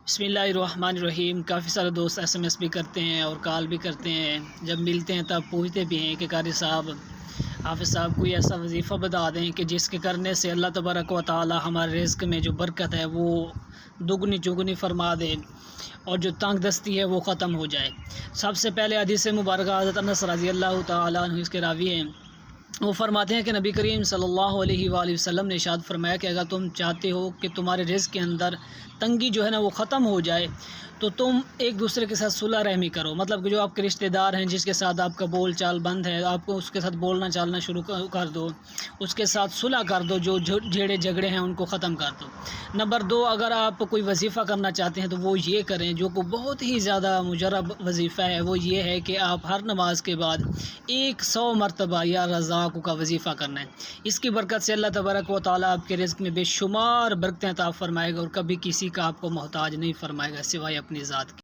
بسم اللہ الرحمن الرحیم۔ کافی سارے دوست ایس ایم ایس بھی کرتے ہیں اور کال بھی کرتے ہیں، جب ملتے ہیں تب پوچھتے بھی ہیں کہ قاری صاحب، حافظ صاحب کوئی ایسا وظیفہ بتا دیں کہ جس کے کرنے سے اللہ تبارک و تعالی ہمارے رزق میں جو برکت ہے وہ دگنی چگنی فرما دے اور جو تنگ دستی ہے وہ ختم ہو جائے۔ سب سے پہلے حدیث مبارکہ حضرت انس رضی اللہ تعالیٰ عنہ اس کے راوی ہیں، وہ فرماتے ہیں کہ نبی کریم صلی اللہ علیہ وآلہ وسلم نے ارشاد فرمایا کہ اگر تم چاہتے ہو کہ تمہارے رزق کے اندر تنگی جو ہے نا وہ ختم ہو جائے تو تم ایک دوسرے کے ساتھ صلح رحمی کرو، مطلب کہ جو آپ کے رشتہ دار ہیں، جس کے ساتھ آپ کا بول چال بند ہے، آپ کو اس کے ساتھ بولنا چالنا شروع کر دو، اس کے ساتھ صلح کر دو، جو جھیڑے جھگڑے ہیں ان کو ختم کر دو۔ نمبر 2، اگر آپ کوئی وظیفہ کرنا چاہتے ہیں تو وہ یہ کریں جو کو بہت ہی زیادہ مجرب وظیفہ ہے، وہ یہ ہے کہ آپ ہر نماز کے بعد 100 مرتبہ یا رزاق کا وظیفہ کرنا ہے۔ اس کی برکت سے اللہ تبارک و تعالیٰ آپ کے رزق میں بے شمار برکتیں عطا فرمائے گا اور کبھی کسی کا آپ کو محتاج نہیں فرمائے گا سوائے اپنی ذات کی۔